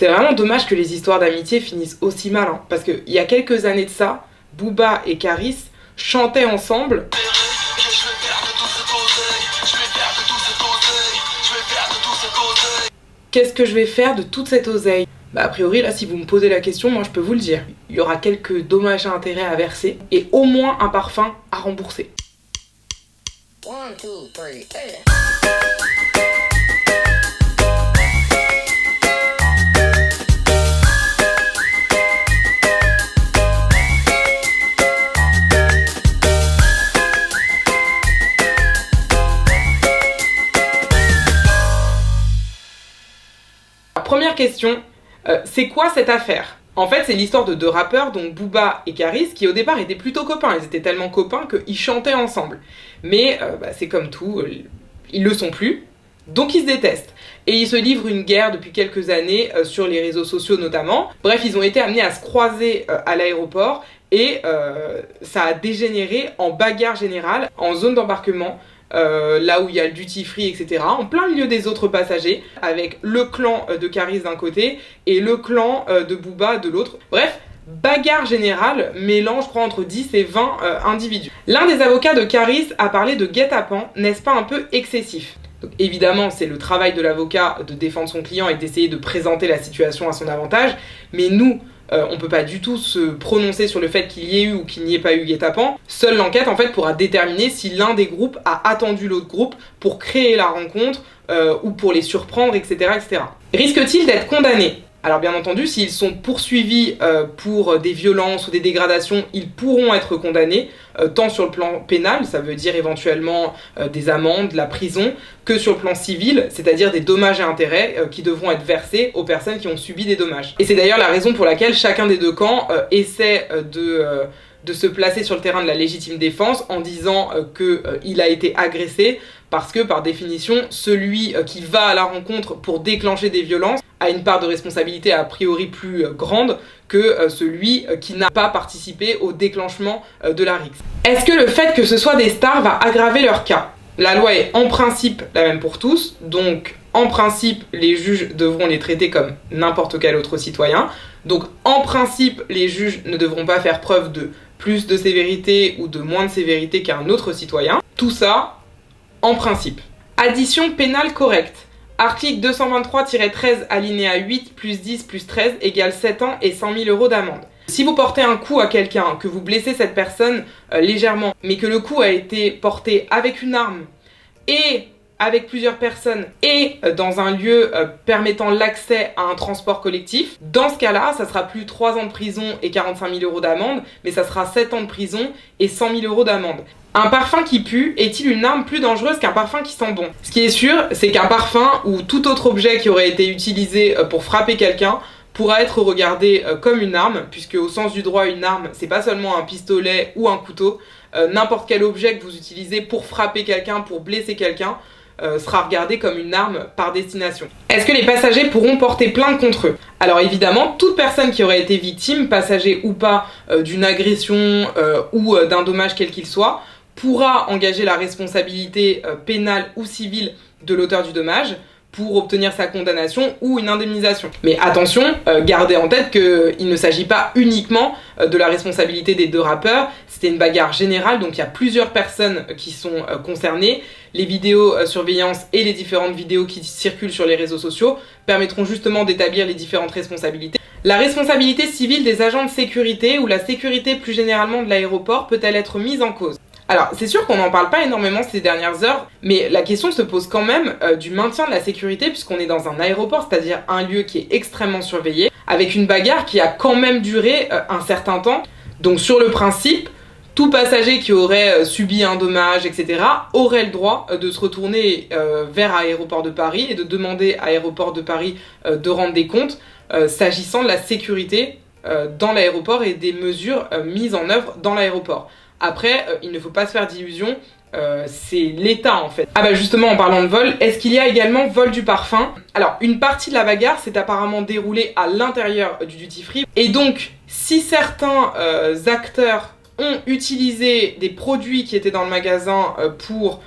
C'est vraiment dommage que les histoires d'amitié finissent aussi mal, hein, parce qu'il y a quelques années de ça, Booba et Caris chantaient ensemble. Qu'est-ce que je vais faire de toute cette oseille? Bah a priori là, si vous me posez la question, moi je peux vous le dire. Il y aura quelques dommages et intérêts à verser et au moins un parfum à rembourser. 1, 2, 3, hey. Première question, c'est quoi cette affaire? En fait, c'est l'histoire de deux rappeurs, donc Booba et Caris, qui au départ étaient plutôt copains. Ils étaient tellement copains qu'ils chantaient ensemble. Mais c'est comme tout, ils le sont plus, donc ils se détestent. Et ils se livrent une guerre depuis quelques années, sur les réseaux sociaux notamment. Bref, ils ont été amenés à se croiser à l'aéroport et ça a dégénéré en bagarre générale, en zone d'embarquement. Là où il y a le duty free, etc., en plein milieu des autres passagers, avec le clan de Caris d'un côté et le clan de Booba de l'autre. Bref, bagarre générale, mêlant, je crois, entre 10 et 20 individus. L'un des avocats de Caris a parlé de guet-apens, n'est-ce pas un peu excessif? Donc, évidemment, c'est le travail de l'avocat de défendre son client et d'essayer de présenter la situation à son avantage, mais nous, on peut pas du tout se prononcer sur le fait qu'il y ait eu ou qu'il n'y ait pas eu guet-apens. Seule l'enquête en fait pourra déterminer si l'un des groupes a attendu l'autre groupe pour créer la rencontre ou pour les surprendre, etc., etc. Risque-t-il d'être condamné? Alors bien entendu, s'ils sont poursuivis pour des violences ou des dégradations, ils pourront être condamnés, tant sur le plan pénal, ça veut dire éventuellement des amendes, la prison, que sur le plan civil, c'est-à-dire des dommages et intérêts qui devront être versés aux personnes qui ont subi des dommages. Et c'est d'ailleurs la raison pour laquelle chacun des deux camps essaie de se placer sur le terrain de la légitime défense en disant qu'il a été agressé, parce que par définition, celui qui va à la rencontre pour déclencher des violences a une part de responsabilité a priori plus grande que celui qui n'a pas participé au déclenchement de la rixe. Est-ce que le fait que ce soit des stars va aggraver leur cas? La loi est en principe la même pour tous, donc en principe les juges devront les traiter comme n'importe quel autre citoyen. Donc en principe les juges ne devront pas faire preuve de plus de sévérité ou de moins de sévérité qu'un autre citoyen. Tout ça en principe. Addition pénale correcte. Article 223-13 alinéa 8 plus 10 plus 13 égale 7 ans et 100 000 € d'amende. Si vous portez un coup à quelqu'un, que vous blessez cette personne légèrement, mais que le coup a été porté avec une arme et avec plusieurs personnes et dans un lieu permettant l'accès à un transport collectif, dans ce cas-là, ça sera plus 3 ans de prison et 45 000 € d'amende, mais ça sera 7 ans de prison et 100 000 € d'amende. Un parfum qui pue est-il une arme plus dangereuse qu'un parfum qui sent bon? Ce qui est sûr, c'est qu'un parfum ou tout autre objet qui aurait été utilisé pour frapper quelqu'un pourra être regardé comme une arme, puisque au sens du droit, une arme, c'est pas seulement un pistolet ou un couteau. N'importe quel objet que vous utilisez pour frapper quelqu'un, pour blesser quelqu'un, sera regardé comme une arme par destination. Est-ce que les passagers pourront porter plainte contre eux? Alors évidemment, toute personne qui aurait été victime, passager ou pas, d'une agression ou d'un dommage quel qu'il soit, pourra engager la responsabilité pénale ou civile de l'auteur du dommage pour obtenir sa condamnation ou une indemnisation. Mais attention, gardez en tête qu'il ne s'agit pas uniquement de la responsabilité des deux rappeurs, c'était une bagarre générale, donc il y a plusieurs personnes qui sont concernées. Les vidéos surveillance et les différentes vidéos qui circulent sur les réseaux sociaux permettront justement d'établir les différentes responsabilités. La responsabilité civile des agents de sécurité ou la sécurité plus généralement de l'aéroport peut-elle être mise en cause? Alors, c'est sûr qu'on n'en parle pas énormément ces dernières heures, mais la question se pose quand même du maintien de la sécurité puisqu'on est dans un aéroport, c'est-à-dire un lieu qui est extrêmement surveillé, avec une bagarre qui a quand même duré un certain temps. Donc sur le principe, tout passager qui aurait subi un dommage, etc., aurait le droit de se retourner vers Aéroport de Paris et de demander à Aéroport de Paris de rendre des comptes s'agissant de la sécurité dans l'aéroport et des mesures mises en œuvre dans l'aéroport. Après, il ne faut pas se faire d'illusions, c'est l'État en fait. Ah bah justement, en parlant de vol, est-ce qu'il y a également vol du parfum? Alors, une partie de la bagarre s'est apparemment déroulée à l'intérieur du duty free. Et donc, si certains acteurs ont utilisé des produits qui étaient dans le magasin pour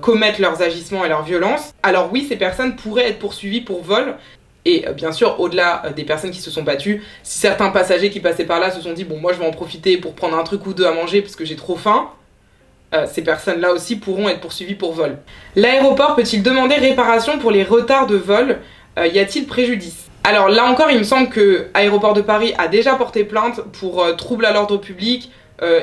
commettre leurs agissements et leurs violences, alors oui, ces personnes pourraient être poursuivies pour vol. Et bien sûr, au-delà des personnes qui se sont battues, si certains passagers qui passaient par là se sont dit « bon, moi je vais en profiter pour prendre un truc ou deux à manger parce que j'ai trop faim », ces personnes-là aussi pourront être poursuivies pour vol. L'aéroport peut-il demander réparation pour les retards de vol? Y a-t-il préjudice? Alors là encore, il me semble que Aéroport de Paris a déjà porté plainte pour trouble à l'ordre public,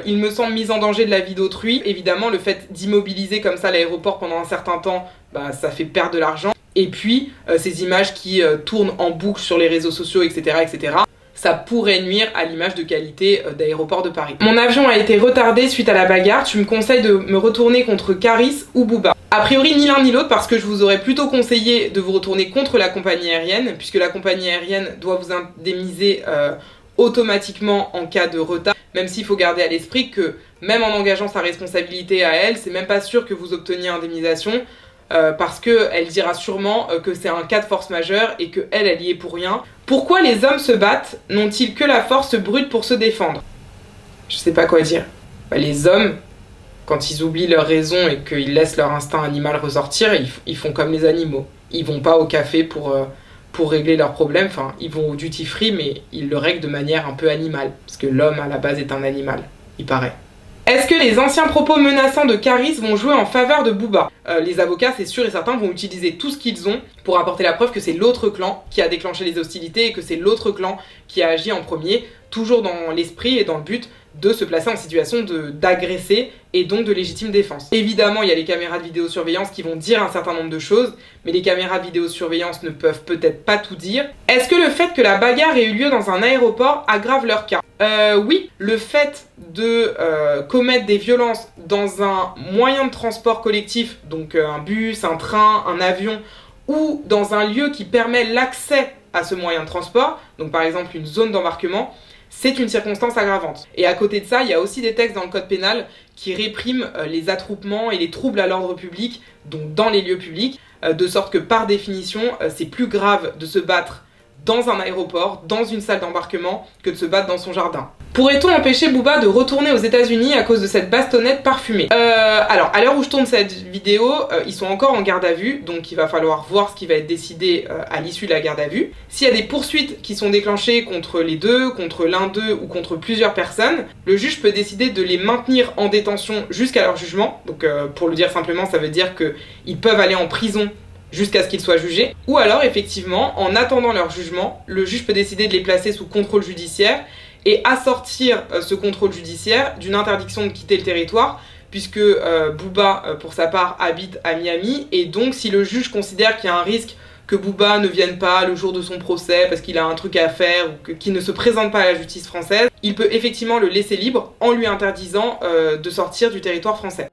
il me semble mise en danger de la vie d'autrui. Évidemment, le fait d'immobiliser comme ça l'aéroport pendant un certain temps, ça fait perdre de l'argent. Et puis, ces images qui tournent en boucle sur les réseaux sociaux, etc., etc., ça pourrait nuire à l'image de qualité d'Aéroport de Paris. Mon avion a été retardé suite à la bagarre, tu me conseilles de me retourner contre Caris ou Booba? A priori, ni l'un ni l'autre, parce que je vous aurais plutôt conseillé de vous retourner contre la compagnie aérienne, puisque la compagnie aérienne doit vous indemniser automatiquement en cas de retard, même s'il faut garder à l'esprit que même en engageant sa responsabilité à elle, c'est même pas sûr que vous obteniez indemnisation, parce qu'elle dira sûrement que c'est un cas de force majeure et qu'elle y est pour rien. Pourquoi les hommes se battent? N'ont-ils que la force brute pour se défendre? Je sais pas quoi dire. Les hommes, quand ils oublient leur raison et qu'ils laissent leur instinct animal ressortir, ils font comme les animaux. Ils vont pas au café pour régler leurs problèmes, enfin, ils vont au duty free, mais ils le règlent de manière un peu animale, parce que l'homme, à la base, est un animal, il paraît. Est-ce que les anciens propos menaçants de Caris vont jouer en faveur de Booba? Les avocats, c'est sûr et certain, vont utiliser tout ce qu'ils ont pour apporter la preuve que c'est l'autre clan qui a déclenché les hostilités et que c'est l'autre clan qui a agi en premier, toujours dans l'esprit et dans le but de se placer en situation d'agresser et donc de légitime défense. Évidemment, il y a les caméras de vidéosurveillance qui vont dire un certain nombre de choses, mais les caméras de vidéosurveillance ne peuvent peut-être pas tout dire. Est-ce que le fait que la bagarre ait eu lieu dans un aéroport aggrave leur cas? Oui, le fait de commettre des violences dans un moyen de transport collectif, donc un bus, un train, un avion, ou dans un lieu qui permet l'accès à ce moyen de transport, donc par exemple une zone d'embarquement, c'est une circonstance aggravante. Et à côté de ça, il y a aussi des textes dans le code pénal qui répriment les attroupements et les troubles à l'ordre public, donc dans les lieux publics, de sorte que par définition, c'est plus grave de se battre dans un aéroport, dans une salle d'embarquement, que de se battre dans son jardin. Pourrait-on empêcher Booba de retourner aux États-Unis à cause de cette bastonnette parfumée? Alors, à l'heure où je tourne cette vidéo, ils sont encore en garde à vue, donc il va falloir voir ce qui va être décidé à l'issue de la garde à vue. S'il y a des poursuites qui sont déclenchées contre les deux, contre l'un d'eux ou contre plusieurs personnes, le juge peut décider de les maintenir en détention jusqu'à leur jugement. Donc, pour le dire simplement, ça veut dire qu'ils peuvent aller en prison jusqu'à ce qu'ils soient jugés. Ou alors, effectivement, en attendant leur jugement, le juge peut décider de les placer sous contrôle judiciaire et assortir ce contrôle judiciaire d'une interdiction de quitter le territoire, puisque Booba, pour sa part, habite à Miami, et donc si le juge considère qu'il y a un risque que Booba ne vienne pas le jour de son procès parce qu'il a un truc à faire ou qu'il ne se présente pas à la justice française, il peut effectivement le laisser libre en lui interdisant de sortir du territoire français.